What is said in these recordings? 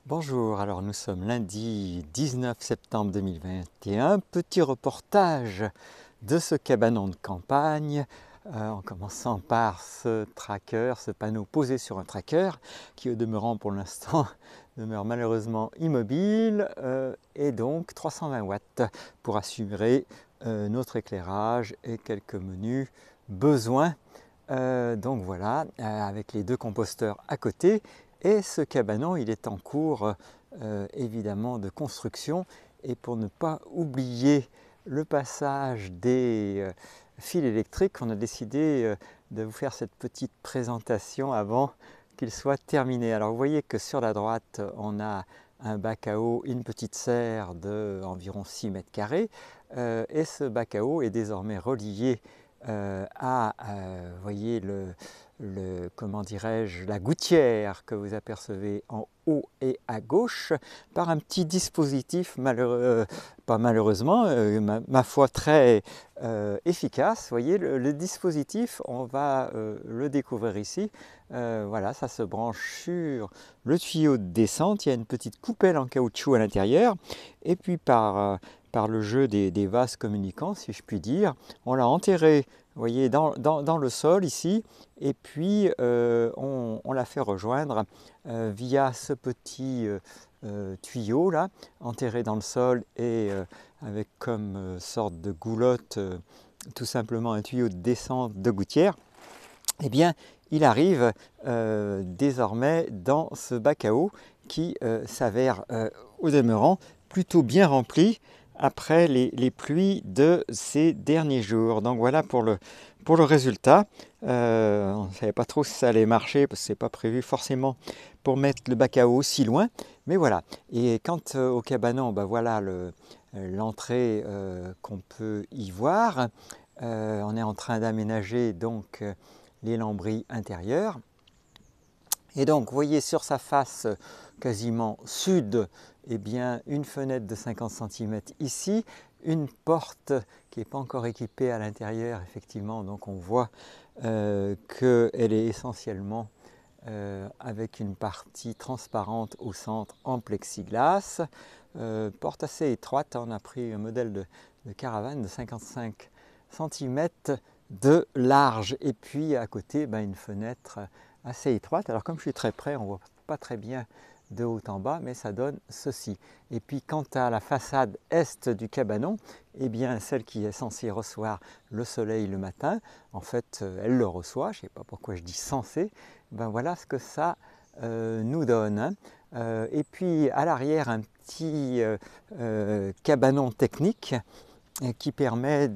Bonjour, alors nous sommes lundi 19 septembre 2021, petit reportage de ce cabanon de campagne, en commençant par ce tracker, ce panneau posé sur un tracker, qui au demeurant pour l'instant demeure malheureusement immobile, et donc 320 watts pour assurer notre éclairage et quelques menus besoins. Donc voilà, avec les deux composteurs à côté. Et ce cabanon, il est en cours évidemment de construction. Et pour ne pas oublier le passage des fils électriques, on a décidé de vous faire cette petite présentation avant qu'il soit terminé. Alors vous voyez que sur la droite, on a un bac à eau, une petite serre d'environ 6 mètres carrés. Et ce bac à eau est désormais relié à, voyez, comment dirais-je, la gouttière que vous apercevez en haut et à gauche par un petit dispositif, pas malheureusement, ma foi très efficace. Voyez, le dispositif, on va le découvrir ici. Voilà, ça se branche sur le tuyau de descente. Il y a une petite coupelle en caoutchouc à l'intérieur. Et puis par le jeu des vases communicants, si je puis dire, on l'a enterré, vous voyez, dans le sol ici, et puis on l'a fait rejoindre via ce petit tuyau là, enterré dans le sol et avec comme sorte de goulotte tout simplement un tuyau de descente de gouttière. Eh bien, il arrive désormais dans ce bac à eau qui s'avère au demeurant plutôt bien rempli après les pluies de ces derniers jours. Donc voilà pour le résultat. On ne savait pas trop si ça allait marcher parce que ce n'est pas prévu forcément pour mettre le bac à eau si loin. Mais voilà. Et quant au cabanon, ben voilà l'entrée qu'on peut y voir. On est en train d'aménager donc les lambris intérieurs. Et donc, vous voyez sur sa face quasiment sud, eh bien, une fenêtre de 50 cm ici, une porte qui n'est pas encore équipée à l'intérieur, effectivement, donc on voit qu'elle est essentiellement avec une partie transparente au centre en plexiglas. Porte assez étroite, on a pris un modèle de caravane de 55 cm de large, et puis à côté une fenêtre assez étroite. Alors comme je suis très près, on ne voit pas très bien de haut en bas, mais ça donne ceci. Et puis quant à la façade est du cabanon, eh bien celle qui est censée recevoir le soleil le matin, en fait elle le reçoit, je ne sais pas pourquoi je dis censé, voilà ce que ça nous donne. Hein. Et puis à l'arrière un petit cabanon technique qui permet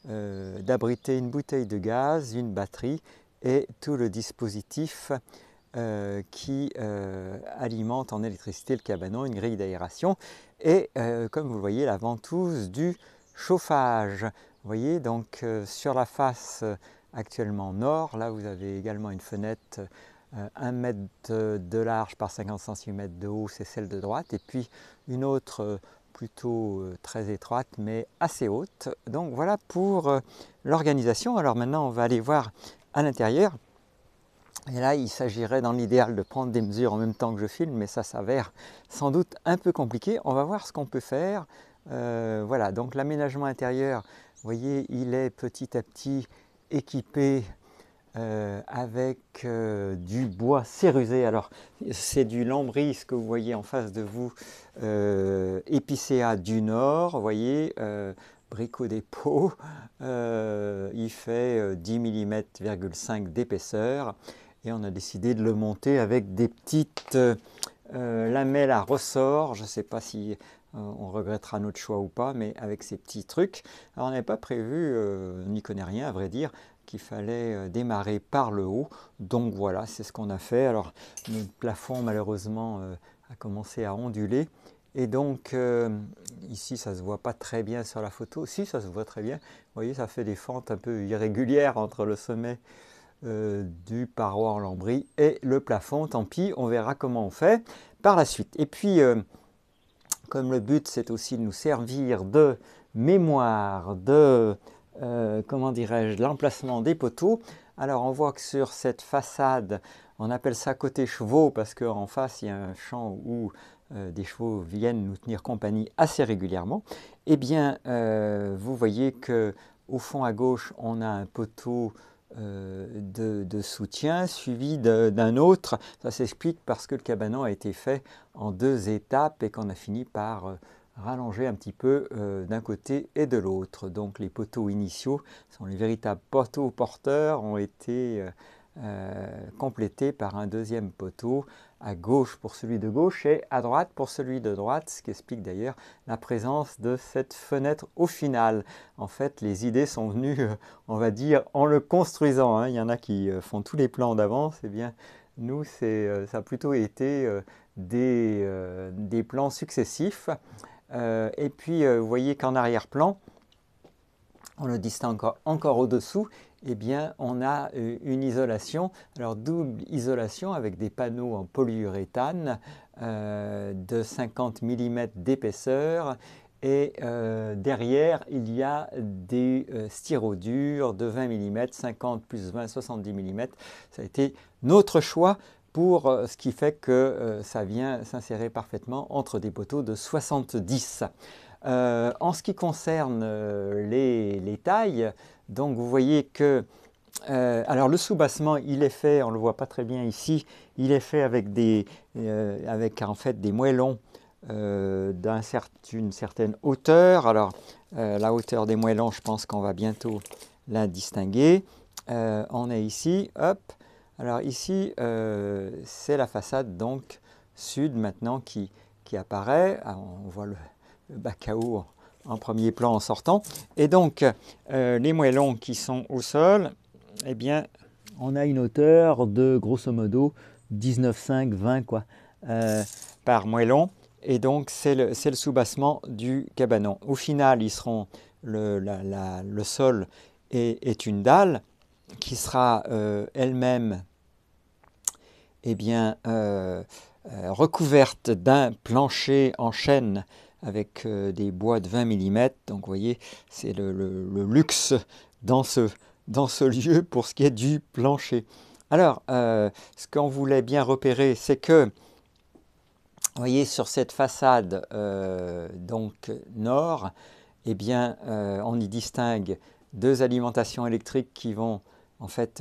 d'abriter une bouteille de gaz, une batterie et tout le dispositif qui alimente en électricité le cabanon, une grille d'aération et comme vous le voyez la ventouse du chauffage. Vous voyez donc sur la face actuellement nord, là vous avez également une fenêtre 1 mètre de large par 50 cm de haut, c'est celle de droite, et puis une autre plutôt très étroite mais assez haute. Donc voilà pour l'organisation. Alors maintenant on va aller voir à l'intérieur. Et là il s'agirait dans l'idéal de prendre des mesures en même temps que je filme, mais ça s'avère sans doute un peu compliqué. On va voir ce qu'on peut faire. Voilà, donc l'aménagement intérieur, vous voyez, il est petit à petit équipé avec du bois cérusé. Alors c'est du lambris, ce que vous voyez en face de vous, Epicéa du Nord, vous voyez, Bricot des Paux, il fait 10 mm,5 d'épaisseur et on a décidé de le monter avec des petites lamelles à ressort. Je ne sais pas si on regrettera notre choix ou pas, mais avec ces petits trucs. Alors on n'avait pas prévu, on n'y connaît rien à vrai dire, qu'il fallait démarrer par le haut. Donc voilà, c'est ce qu'on a fait. Alors le plafond malheureusement a commencé à onduler. Et donc ici ça ne se voit pas très bien sur la photo. Si, ça se voit très bien. Vous voyez, ça fait des fentes un peu irrégulières entre le sommet du paroi en lambris et le plafond. Tant pis, on verra comment on fait par la suite. Et puis comme le but c'est aussi de nous servir de mémoire de comment dirais-je, l'emplacement des poteaux. Alors on voit que sur cette façade, On appelle ça côté chevaux parce qu'en face, il y a un champ où des chevaux viennent nous tenir compagnie assez régulièrement. Eh bien, vous voyez qu'au fond à gauche, on a un poteau de soutien suivi d'un autre. Ça s'explique parce que le cabanon a été fait en 2 étapes et qu'on a fini par rallonger un petit peu d'un côté et de l'autre. Donc les poteaux initiaux sont les véritables poteaux porteurs, ont été complétés par un deuxième poteau à gauche pour celui de gauche et à droite pour celui de droite, ce qui explique d'ailleurs la présence de cette fenêtre au final. En fait, les idées sont venues, on va dire, en le construisant, hein. Il y en a qui font tous les plans d'avance, eh bien nous, ça a plutôt été des plans successifs. Et puis, vous voyez qu'en arrière-plan, on le distingue encore au-dessous, eh bien, on a une isolation, alors double isolation avec des panneaux en polyuréthane de 50 mm d'épaisseur et derrière, il y a des styrodurs de 20 mm, 50 plus 20, 70 mm. Ça a été notre choix pour ce qui fait que ça vient s'insérer parfaitement entre des poteaux de 70. En ce qui concerne les tailles, donc vous voyez que alors le soubassement, il est fait, on ne le voit pas très bien ici, il est fait avec en fait des moellons d'une certaine hauteur. Alors la hauteur des moellons, je pense qu'on va bientôt la distinguer. On est ici, hop. Alors ici, c'est la façade donc sud maintenant qui apparaît. Alors, on voit le Bacao en premier plan en sortant. Et donc, les moellons qui sont au sol, eh bien, on a une hauteur de grosso modo 19,5, 20 quoi, par moellon. Et donc, c'est le soubassement du cabanon. Au final, le sol est une dalle qui sera elle-même eh bien, recouverte d'un plancher en chêne avec des bois de 20 mm. Donc vous voyez, c'est le luxe dans ce lieu pour ce qui est du plancher. Alors, ce qu'on voulait bien repérer, c'est que, vous voyez, sur cette façade donc nord, eh bien, on y distingue 2 alimentations électriques qui vont, en fait,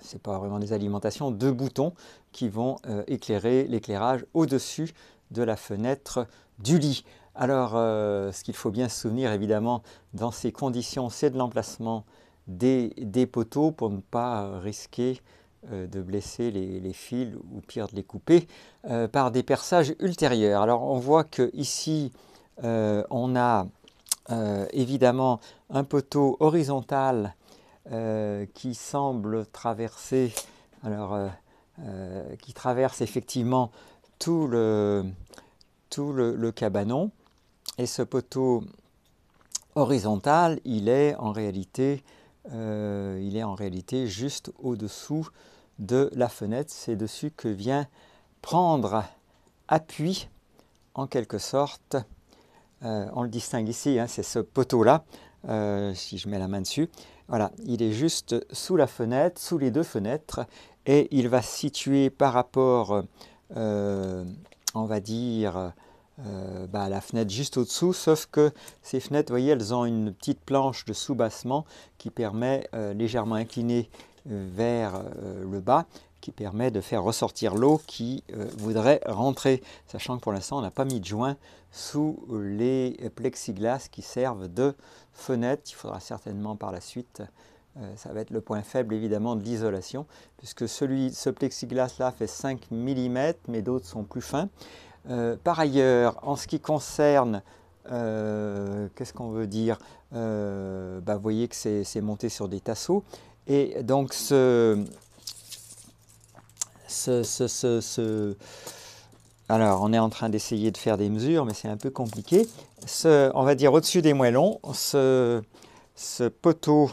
c'est pas vraiment des alimentations, 2 boutons qui vont éclairer l'éclairage au-dessus de la fenêtre du lit. Alors, ce qu'il faut bien se souvenir, évidemment, dans ces conditions, c'est de l'emplacement des poteaux pour ne pas risquer de blesser les fils ou pire de les couper par des perçages ultérieurs. Alors, on voit qu'ici, on a évidemment un poteau horizontal qui semble traverser, alors qui traverse effectivement tout le cabanon. Et ce poteau horizontal, il est en réalité juste au-dessous de la fenêtre. C'est dessus que vient prendre appui, en quelque sorte. On le distingue ici, hein, c'est ce poteau-là, si je mets la main dessus. Voilà, il est juste sous la fenêtre, sous les 2 fenêtres, et il va se situer par rapport, on va dire, à la fenêtre juste au-dessous, sauf que ces fenêtres, vous voyez, elles ont une petite planche de soubassement qui permet, légèrement inclinée vers le bas, qui permet de faire ressortir l'eau qui voudrait rentrer, sachant que pour l'instant, on n'a pas mis de joint sous les plexiglas qui servent de fenêtre. Il faudra certainement par la suite, ça va être le point faible évidemment de l'isolation, puisque ce plexiglas-là fait 5 mm, mais d'autres sont plus fins. Par ailleurs, en ce qui concerne, qu'est-ce qu'on veut dire, vous voyez que c'est monté sur des tasseaux, et donc alors, on est en train d'essayer de faire des mesures, mais c'est un peu compliqué. On va dire au-dessus des moellons, ce poteau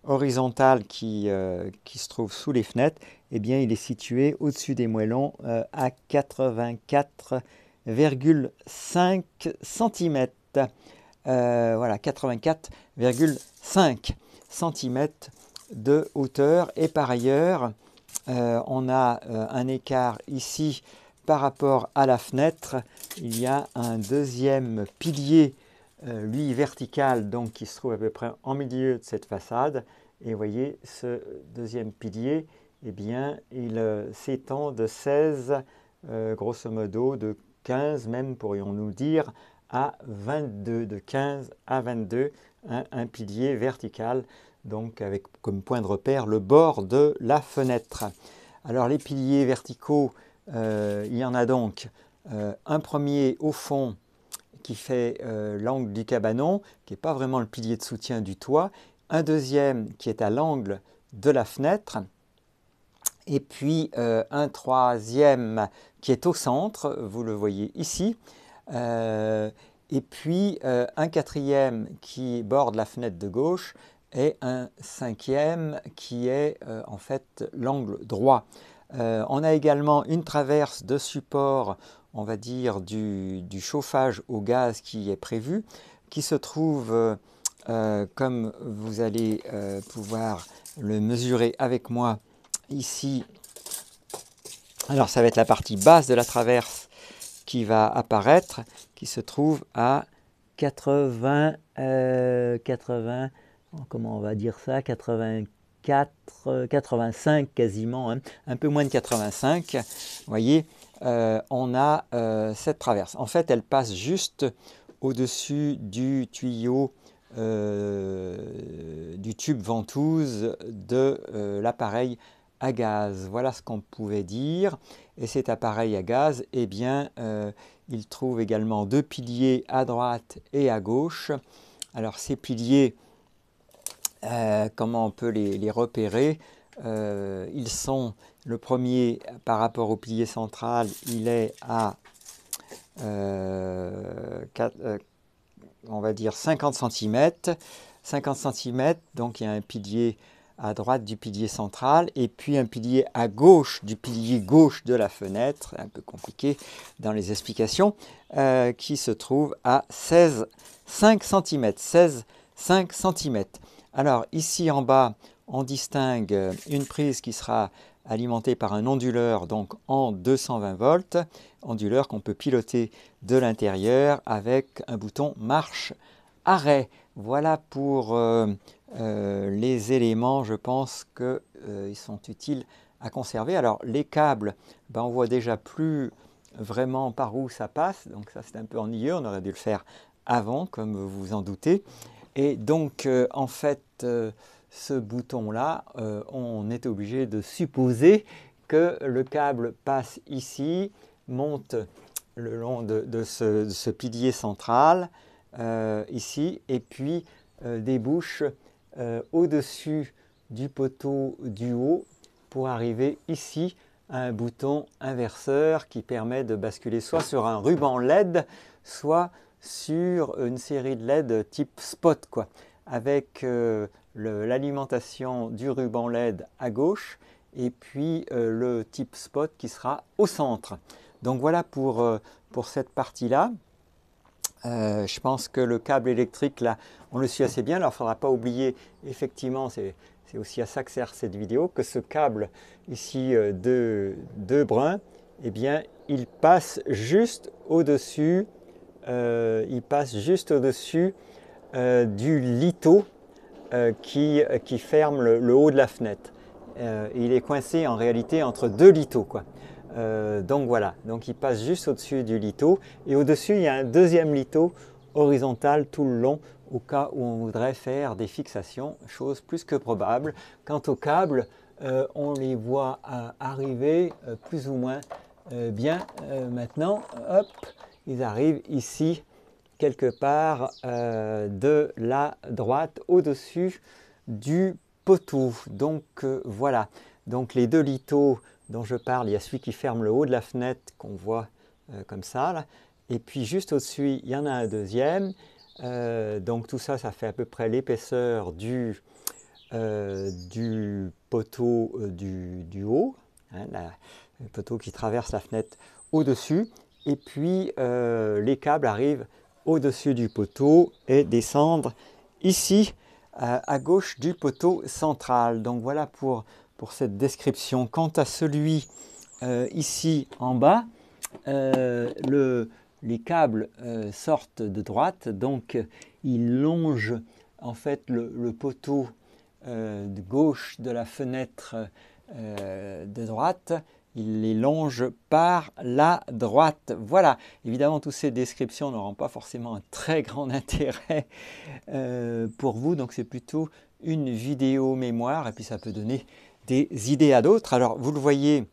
horizontal qui se trouve sous les fenêtres, eh bien, il est situé au-dessus des moellons à 84,5 cm. Voilà, 84,5 cm de hauteur. Et par ailleurs, on a un écart ici par rapport à la fenêtre. Il y a un deuxième pilier, lui vertical, donc qui se trouve à peu près en milieu de cette façade. Et vous voyez, ce deuxième pilier, eh bien, il s'étend de 16, grosso modo, de 15 même, pourrions-nous dire, à 22, de 15 à 22, un pilier vertical, donc avec comme point de repère le bord de la fenêtre. Alors les piliers verticaux, il y en a donc un premier au fond qui fait l'angle du cabanon, qui n'est pas vraiment le pilier de soutien du toit, un deuxième qui est à l'angle de la fenêtre, et puis un troisième qui est au centre, vous le voyez ici, et puis un quatrième qui borde la fenêtre de gauche, et un cinquième qui est en fait l'angle droit. On a également une traverse de support, on va dire, du chauffage au gaz qui est prévu, qui se trouve, comme vous allez pouvoir le mesurer avec moi ici. Alors ça va être la partie basse de la traverse qui va apparaître, qui se trouve à 80, comment on va dire ça, 84, 85 quasiment, hein, un peu moins de 85. Vous voyez, on a cette traverse. En fait, elle passe juste au-dessus du tuyau, du tube ventouse de l'appareil à gaz. Voilà ce qu'on pouvait dire. Et cet appareil à gaz, eh bien, il trouve également deux piliers à droite et à gauche. Alors ces piliers, comment on peut les repérer? Ils sont, le premier par rapport au pilier central, il est à on va dire 50 cm. 50 cm, donc il y a un pilier à droite du pilier central et puis un pilier à gauche du pilier gauche de la fenêtre, un peu compliqué dans les explications, qui se trouve à 5 cm. 5 cm. Alors ici en bas, on distingue une prise qui sera alimentée par un onduleur, donc en 220 volts, onduleur qu'on peut piloter de l'intérieur avec un bouton marche-arrêt. Voilà pour les éléments, je pense qu'ils sont utiles à conserver. Alors les câbles, ben, on voit déjà plus vraiment par où ça passe, donc ça c'est un peu ennuyeux, on aurait dû le faire avant, comme vous vous en doutez. Et donc en fait, ce bouton-là, on est obligé de supposer que le câble passe ici, monte le long de ce pilier central, ici, et puis débouche au-dessus du poteau du haut pour arriver ici à un bouton inverseur qui permet de basculer soit sur un ruban LED, soit sur une série de LED type spot, quoi, avec l'alimentation du ruban LED à gauche et puis le type spot qui sera au centre. Donc voilà pour cette partie-là. Je pense que le câble électrique, là, on le suit assez bien. Alors, il ne faudra pas oublier, effectivement, c'est aussi à ça que sert cette vidéo, que ce câble ici de brun, eh bien, il passe juste au-dessus du litho qui ferme le haut de la fenêtre. Il est coincé en réalité entre deux lithos, quoi. Donc voilà, donc il passe juste au-dessus du litho et au-dessus il y a un deuxième litho horizontal tout le long au cas où on voudrait faire des fixations, chose plus que probable. Quant aux câbles, on les voit arriver plus ou moins bien maintenant. Hop, ils arrivent ici quelque part de la droite au-dessus du poteau. Donc voilà, donc les deux lithos dont je parle, il y a celui qui ferme le haut de la fenêtre qu'on voit comme ça, là. Et puis juste au-dessus, il y en a un deuxième. Donc tout ça, ça fait à peu près l'épaisseur du poteau du haut, hein, le poteau qui traverse la fenêtre au-dessus. Et puis les câbles arrivent au-dessus du poteau et descendent ici à gauche du poteau central. Donc voilà pour pour cette description. Quant à celui ici en bas, les câbles sortent de droite, donc ils longent en fait le poteau de gauche de la fenêtre de droite. Il les longe par la droite. Voilà, évidemment, toutes ces descriptions n'auront pas forcément un très grand intérêt pour vous, donc c'est plutôt une vidéo mémoire, et puis ça peut donner des idées à d'autres. Alors, vous le voyez,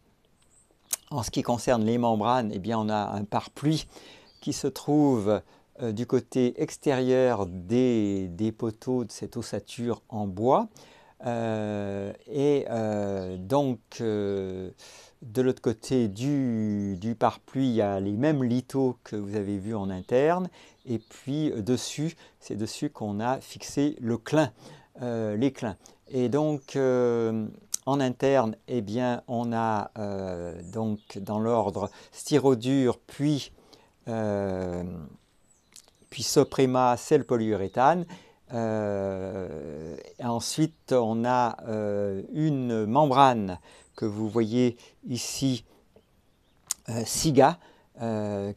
en ce qui concerne les membranes, eh bien, on a un pare-pluie qui se trouve du côté extérieur des poteaux de cette ossature en bois. Donc, de l'autre côté du pare-pluie, il y a les mêmes lithos que vous avez vus en interne. Et puis dessus, c'est dessus qu'on a fixé le clin, les clins. Et donc, en interne, eh bien, on a donc dans l'ordre styrodure, puis Soprema, c'est le polyuréthane. Ensuite, on a une membrane que vous voyez ici, SIGA,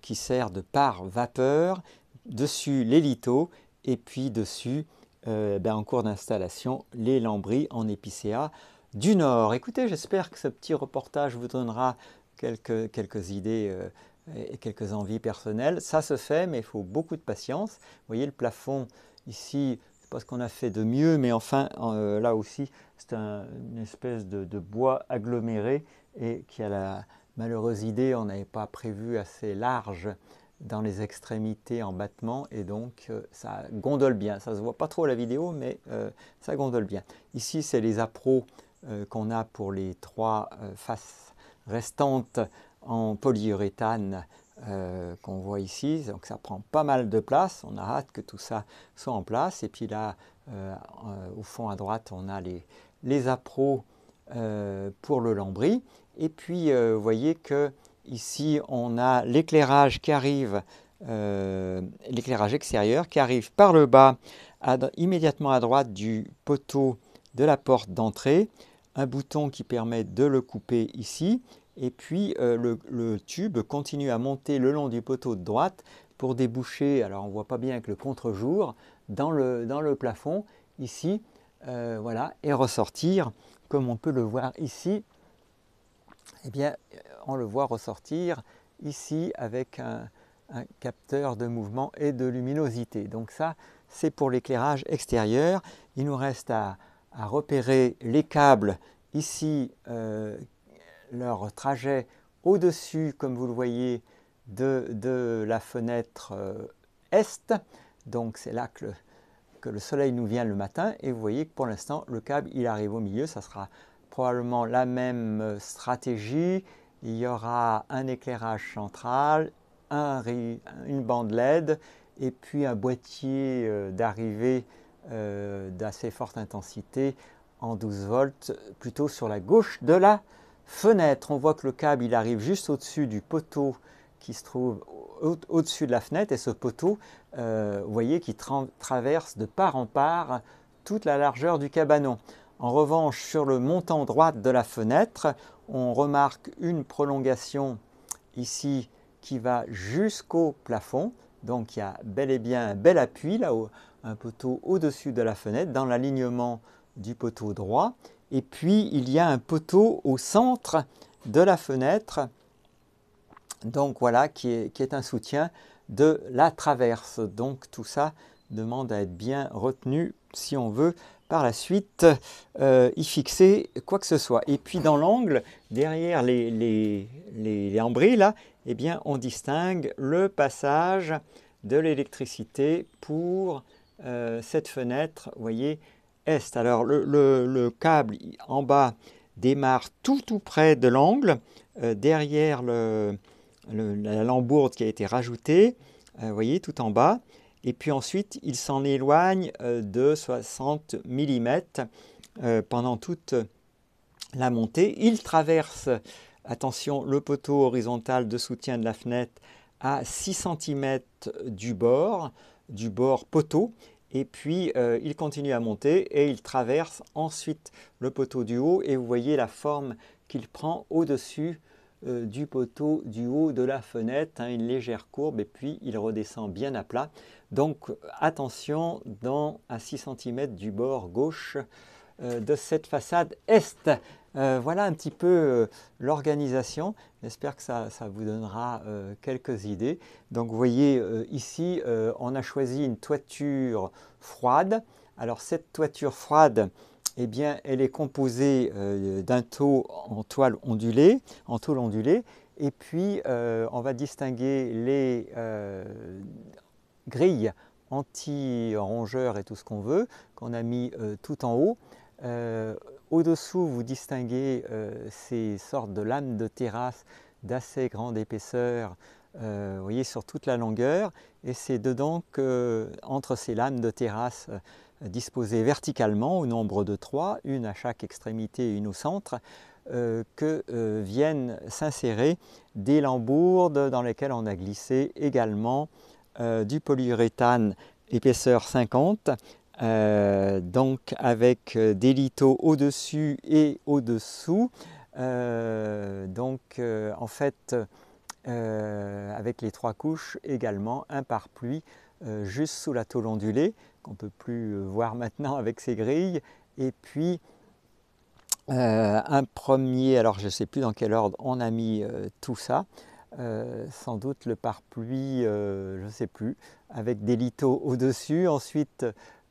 qui sert de pare-vapeur. Dessus, les lithos, et puis dessus, en cours d'installation, les lambris en épicéa du Nord. Écoutez, j'espère que ce petit reportage vous donnera quelques idées et quelques envies personnelles. Ça se fait, mais il faut beaucoup de patience. Vous voyez le plafond ici, c'est pas ce qu'on a fait de mieux, mais enfin, là aussi, c'est une espèce de bois aggloméré et qui a la malheureuse idée, on n'avait pas prévu assez large dans les extrémités en battement, et donc ça gondole bien. Ça ne se voit pas trop à la vidéo, mais ça gondole bien. Ici, c'est les appros qu'on a pour les trois faces restantes en polyuréthane qu'on voit ici. Donc ça prend pas mal de place. On a hâte que tout ça soit en place. Et puis là, au fond à droite, on a les appros pour le lambris. Et puis, vous voyez que ici, on a l'éclairage qui arrive, l'éclairage extérieur qui arrive par le bas, immédiatement à droite du poteau de la porte d'entrée. Un bouton qui permet de le couper ici. Et puis, le tube continue à monter le long du poteau de droite pour déboucher, alors on ne voit pas bien avec le contre-jour, dans le plafond, ici, voilà, et ressortir, comme on peut le voir ici. Eh bien, on le voit ressortir ici avec un capteur de mouvement et de luminosité. Donc ça, c'est pour l'éclairage extérieur. Il nous reste à repérer les câbles ici, leur trajet au-dessus, comme vous le voyez, de la fenêtre est. Donc c'est là que le soleil nous vient le matin, et vous voyez que pour l'instant, le câble, il arrive au milieu. Ça sera probablement la même stratégie. Il y aura un éclairage central, une bande LED, et puis un boîtier d'arrivée d'assez forte intensité en 12 volts, plutôt sur la gauche de la fenêtre. On voit que le câble, il arrive juste au-dessus du poteau qui se trouve au-dessus de la fenêtre, et ce poteau, vous voyez, qui traverse de part en part toute la largeur du cabanon. En revanche, sur le montant droit de la fenêtre, on remarque une prolongation ici qui va jusqu'au plafond. Donc il y a bel et bien un bel appui, là, un poteau au-dessus de la fenêtre, dans l'alignement du poteau droit. Et puis il y a un poteau au centre de la fenêtre, donc voilà, qui est un soutien de la traverse. Donc tout ça demande à être bien retenu si on veut par la suite y fixer quoi que ce soit. Et puis dans l'angle, derrière les lambris, là, eh bien, on distingue le passage de l'électricité pour cette fenêtre, vous voyez, est. Alors le câble en bas démarre tout près de l'angle, derrière la lambourde qui a été rajoutée, vous voyez, tout en bas. Et puis ensuite, il s'en éloigne de 60 mm pendant toute la montée. Il traverse, attention, le poteau horizontal de soutien de la fenêtre à 6 cm du bord poteau. et puis il continue à monter et il traverse ensuite le poteau du haut et vous voyez la forme qu'il prend au-dessus du poteau du haut de la fenêtre, hein, une légère courbe et puis il redescend bien à plat. Donc attention à 6 cm du bord gauche de cette façade est. Voilà un petit peu l'organisation. J'espère que ça vous donnera quelques idées. Donc vous voyez ici, on a choisi une toiture froide. Alors cette toiture froide, eh bien, elle est composée d'un taux en tôle ondulée, et puis on va distinguer les grilles anti-rongeurs et tout ce qu'on veut, qu'on a mis tout en haut. Au-dessous, vous distinguez ces sortes de lames de terrasse d'assez grande épaisseur, vous voyez, sur toute la longueur, et c'est dedans que, entre ces lames de terrasse disposées verticalement au nombre de 3, une à chaque extrémité et une au centre, que viennent s'insérer des lambourdes dans lesquelles on a glissé également du polyuréthane épaisseur 50, donc avec des lithos au-dessus et au-dessous. En fait, avec les 3 couches également, un pare-pluie juste sous la tôle ondulée, qu'on ne peut plus voir maintenant avec ces grilles, et puis un premier, alors je ne sais plus dans quel ordre on a mis tout ça, sans doute le pare-pluie, je ne sais plus, avec des lithos au-dessus, ensuite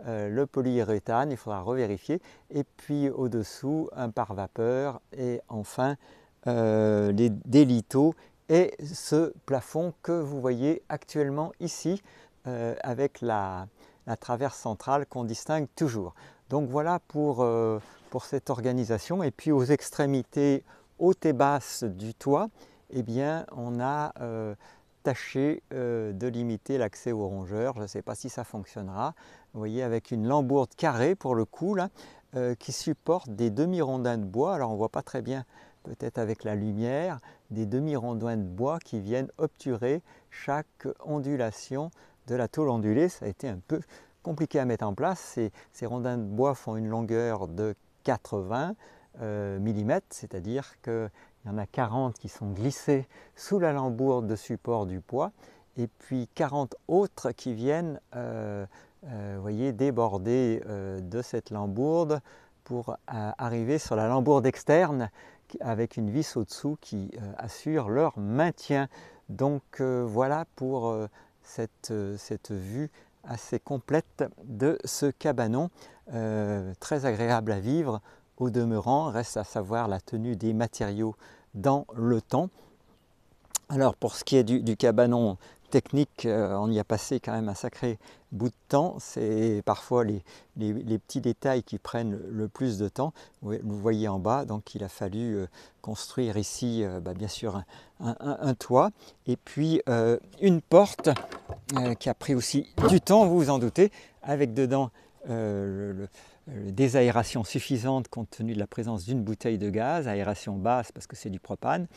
le polyuréthane, il faudra revérifier, et puis au-dessous un pare-vapeur, et enfin des lithos, et ce plafond que vous voyez actuellement ici, avec la traverse centrale qu'on distingue toujours. Donc voilà pour cette organisation, et puis aux extrémités hautes et basses du toit, eh bien, on a tâché de limiter l'accès aux rongeurs. Je ne sais pas si ça fonctionnera. Vous voyez, avec une lambourde carrée pour le coup, là, qui supporte des demi-rondins de bois. Alors on ne voit pas très bien, peut-être avec la lumière, des demi-rondins de bois qui viennent obturer chaque ondulation de la tôle ondulée. Ça a été un peu compliqué à mettre en place. Ces rondins de bois font une longueur de 80 mm, c'est-à-dire que il y en a 40 qui sont glissés sous la lambourde de support du poids, et puis 40 autres qui viennent voyez, déborder de cette lambourde pour arriver sur la lambourde externe avec une vis au-dessous qui assure leur maintien. Donc voilà pour cette vue assez complète de ce cabanon, très agréable à vivre. Au demeurant, reste à savoir la tenue des matériaux dans le temps. Alors pour ce qui est du cabanon technique, on y a passé quand même un sacré bout de temps. C'est parfois les petits détails qui prennent le plus de temps. Vous voyez en bas, donc il a fallu construire ici bien sûr un toit, et puis une porte qui a pris aussi du temps, vous vous en doutez, avec dedans des aérations suffisantes compte tenu de la présence d'une bouteille de gaz, aération basse parce que c'est du propane.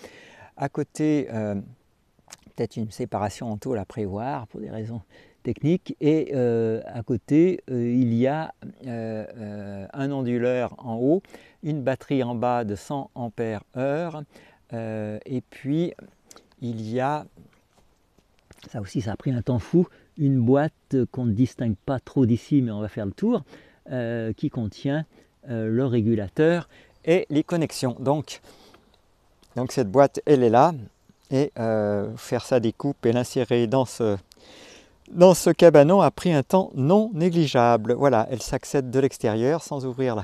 À côté, peut-être une séparation en tôle à prévoir pour des raisons techniques, et à côté, il y a un onduleur en haut, une batterie en bas de 100 ampères-heure, et puis il y a, ça aussi ça a pris un temps fou, une boîte qu'on ne distingue pas trop d'ici, mais on va faire le tour, qui contient le régulateur et les connexions. Donc cette boîte, elle est là, et faire sa découpe et l'insérer dans ce cabanon a pris un temps non négligeable. Voilà, elle s'accède de l'extérieur sans ouvrir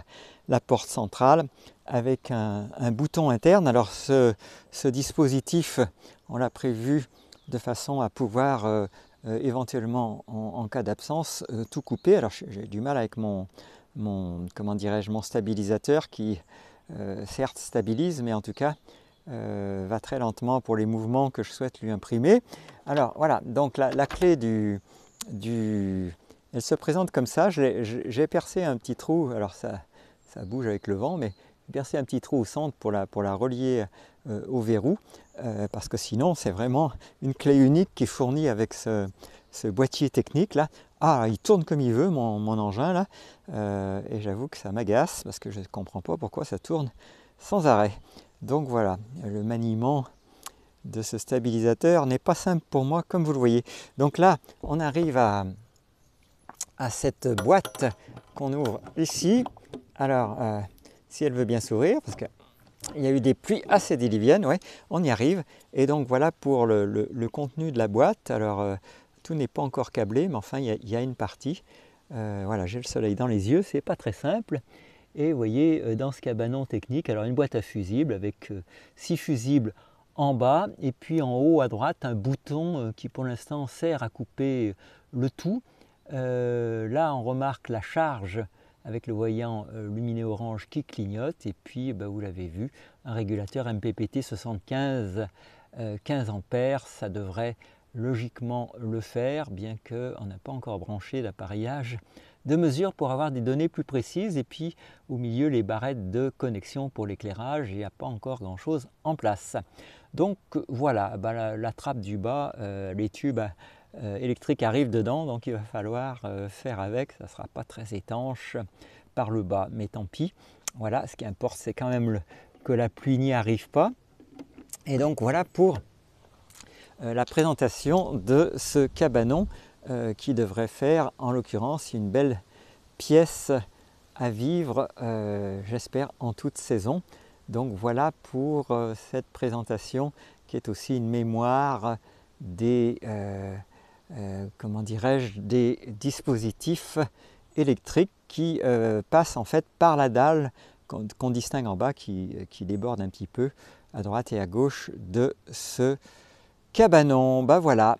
la porte centrale, avec un bouton interne. Alors ce dispositif, on l'a prévu de façon à pouvoir éventuellement, en cas d'absence, tout couper. Alors j'ai du mal avec mon comment dirais-je, mon stabilisateur qui certes stabilise, mais en tout cas va très lentement pour les mouvements que je souhaite lui imprimer. Alors voilà, donc la clé elle se présente comme ça. J'ai percé un petit trou, alors ça bouge avec le vent, mais percer un petit trou au centre pour la relier au verrou, parce que sinon c'est vraiment une clé unique qui est fournie avec ce boîtier technique là. Ah, il tourne comme il veut mon engin là, et j'avoue que ça m'agace parce que je ne comprends pas pourquoi ça tourne sans arrêt. Donc voilà, le maniement de ce stabilisateur n'est pas simple pour moi comme vous le voyez. Donc là on arrive à cette boîte qu'on ouvre ici. Alors si elle veut bien s'ouvrir, parce qu'il y a eu des pluies assez diluviennes, ouais, on y arrive. Et donc voilà pour le contenu de la boîte. Alors tout n'est pas encore câblé, mais enfin il y a une partie. Voilà, j'ai le soleil dans les yeux, c'est pas très simple. Et vous voyez, dans ce cabanon technique, alors une boîte à fusibles avec 6 fusibles en bas, et puis en haut à droite, un bouton qui pour l'instant sert à couper le tout. Là, on remarque la charge avec le voyant lumineux orange qui clignote, et puis vous l'avez vu, un régulateur MPPT 75 15 ampères, ça devrait logiquement le faire, bien qu'on n'a pas encore branché d'appareillage de mesure pour avoir des données plus précises, et puis au milieu les barrettes de connexion pour l'éclairage, il n'y a pas encore grand chose en place. Donc voilà, la trappe du bas, les tubes électriques arrivent dedans, donc il va falloir faire avec, ça ne sera pas très étanche par le bas, mais tant pis. Voilà, ce qui importe c'est quand même que la pluie n'y arrive pas. Et donc voilà pour la présentation de ce cabanon qui devrait faire en l'occurrence une belle pièce à vivre, j'espère, en toute saison. Donc voilà pour cette présentation qui est aussi une mémoire des, comment dirais-je, des dispositifs électriques qui passent en fait par la dalle qu'on distingue en bas, qui déborde un petit peu à droite et à gauche de ce cabanon. Voilà,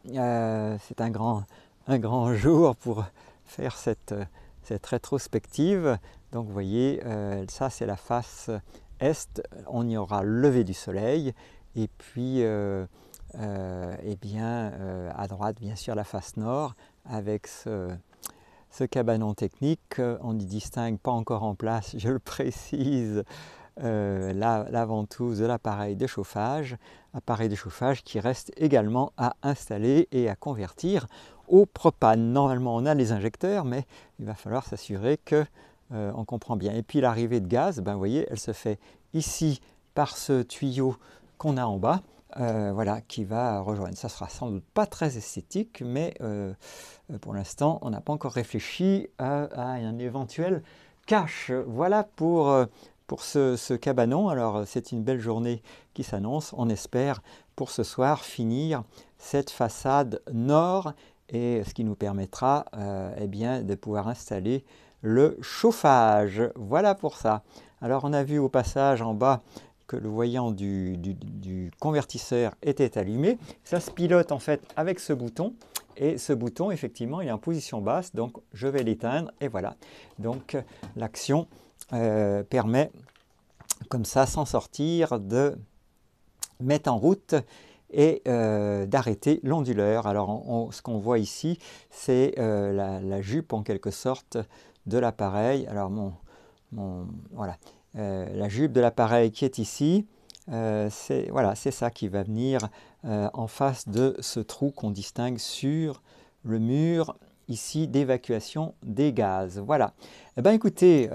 c'est un grand jour pour faire cette rétrospective. Donc vous voyez, ça c'est la face est, on y aura le lever du soleil, et puis eh bien, à droite bien sûr la face nord avec ce cabanon technique. On n'y distingue pas encore en place, je le précise, la ventouse de l'appareil de chauffage qui reste également à installer et à convertir au propane. Normalement on a les injecteurs, mais il va falloir s'assurer que on comprend bien. Et puis l'arrivée de gaz, vous voyez, elle se fait ici par ce tuyau qu'on a en bas, voilà, qui va rejoindre. Ça sera sans doute pas très esthétique, mais pour l'instant on n'a pas encore réfléchi à un éventuel cache. Voilà pour ce cabanon. Alors c'est une belle journée qui s'annonce, on espère pour ce soir finir cette façade nord, et ce qui nous permettra eh bien, de pouvoir installer le chauffage. Voilà pour ça. Alors on a vu au passage en bas que le voyant du convertisseur était allumé. Ça se pilote en fait avec ce bouton. Et ce bouton, effectivement, il est en position basse, donc je vais l'éteindre, et voilà. Donc l'action permet, comme ça, sans sortir, de mettre en route et d'arrêter l'onduleur. Alors ce qu'on voit ici, c'est la jupe en quelque sorte de l'appareil. Alors voilà, la jupe de l'appareil qui est ici, c'est ça qui va venir en face de ce trou qu'on distingue sur le mur ici d'évacuation des gaz. Voilà. Eh bien écoutez,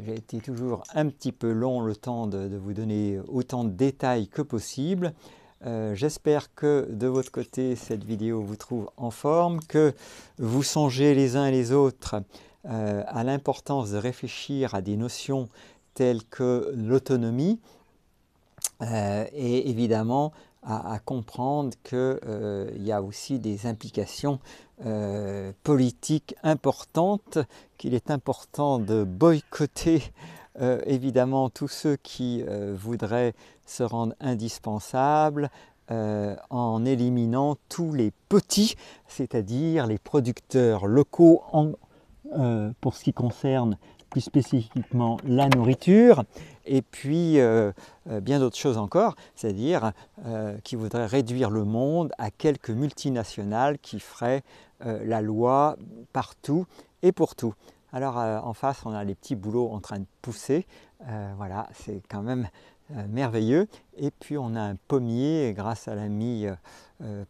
j'ai été toujours un petit peu long, le temps de vous donner autant de détails que possible. J'espère que de votre côté cette vidéo vous trouve en forme, que vous songez les uns et les autres à l'importance de réfléchir à des notions telles que l'autonomie, et évidemment à comprendre qu'il y a aussi des implications politiques importantes, qu'il est important de boycotter évidemment tous ceux qui voudraient se rendre indispensables en éliminant tous les petits, c'est-à-dire les producteurs locaux pour ce qui concerne plus spécifiquement la nourriture, et puis bien d'autres choses encore, c'est-à-dire qui voudraient réduire le monde à quelques multinationales qui feraient la loi partout et pour tout. Alors en face, on a les petits boulots en train de pousser. Voilà, c'est quand même merveilleux. Et puis on a un pommier grâce à l'ami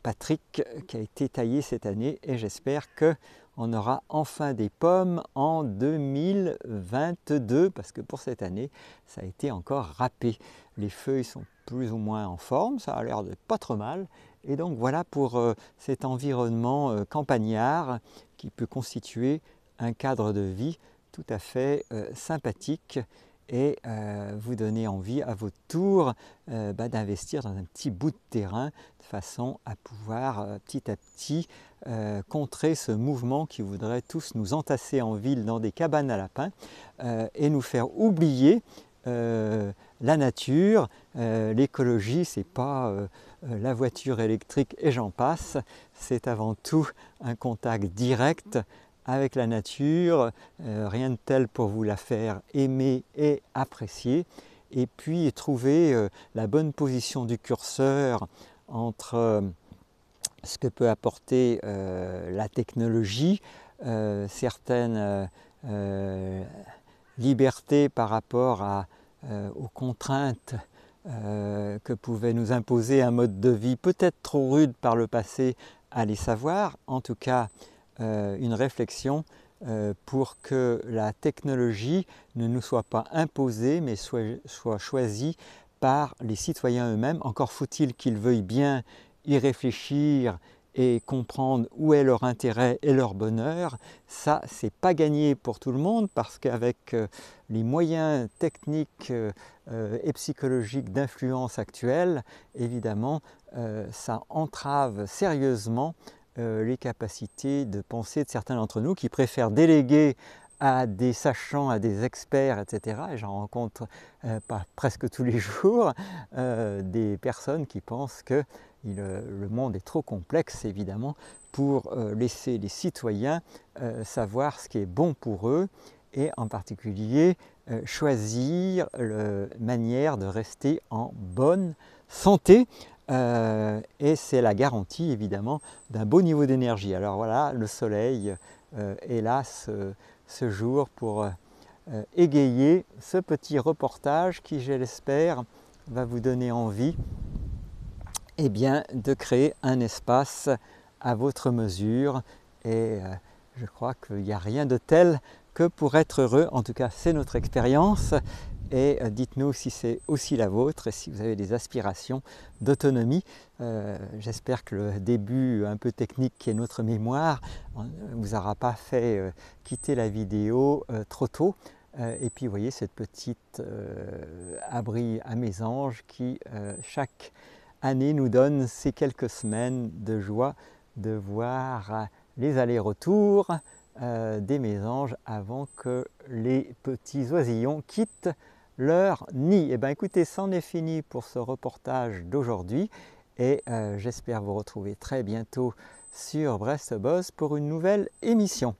Patrick qui a été taillé cette année et j'espère qu'on aura enfin des pommes en 2022 parce que pour cette année ça a été encore râpé. Les feuilles sont plus ou moins en forme, ça a l'air de pas trop mal. Et donc voilà pour cet environnement campagnard qui peut constituer un cadre de vie tout à fait sympathique et vous donner envie à votre tour d'investir dans un petit bout de terrain de façon à pouvoir petit à petit contrer ce mouvement qui voudrait tous nous entasser en ville dans des cabanes à lapins et nous faire oublier la nature. L'écologie, c'est pas la voiture électrique et j'en passe, c'est avant tout un contact direct avec la nature, rien de tel pour vous la faire aimer et apprécier, et puis trouver la bonne position du curseur entre ce que peut apporter la technologie, certaines libertés par rapport aux contraintes que pouvait nous imposer un mode de vie peut-être trop rude par le passé, à les savoir, en tout cas une réflexion pour que la technologie ne nous soit pas imposée mais soit choisie par les citoyens eux-mêmes. Encore faut-il qu'ils veuillent bien y réfléchir et comprendre où est leur intérêt et leur bonheur. Ça, c'est pas gagné pour tout le monde parce qu'avec les moyens techniques et psychologiques d'influence actuels, évidemment, ça entrave sérieusement les capacités de pensée de certains d'entre nous qui préfèrent déléguer à des sachants, à des experts, etc. Et j'en rencontre presque tous les jours des personnes qui pensent que le monde est trop complexe, évidemment, pour laisser les citoyens savoir ce qui est bon pour eux et en particulier choisir la manière de rester en bonne santé. Et c'est la garantie évidemment d'un beau niveau d'énergie. Alors voilà, le soleil est là ce jour pour égayer ce petit reportage qui, je l'espère, va vous donner envie de créer un espace à votre mesure. Et je crois qu'il n'y a rien de tel que pour être heureux. En tout cas, c'est notre expérience. Et dites-nous si c'est aussi la vôtre et si vous avez des aspirations d'autonomie. J'espère que le début un peu technique qui est notre mémoire ne vous aura pas fait quitter la vidéo trop tôt. Et puis vous voyez cette petite abri à mésanges qui chaque année nous donne ces quelques semaines de joie de voir les allers-retours des mésanges avant que les petits oisillons quittent leur nid. Et bien écoutez, c'en est fini pour ce reportage d'aujourd'hui et j'espère vous retrouver très bientôt sur Brest Buzz pour une nouvelle émission.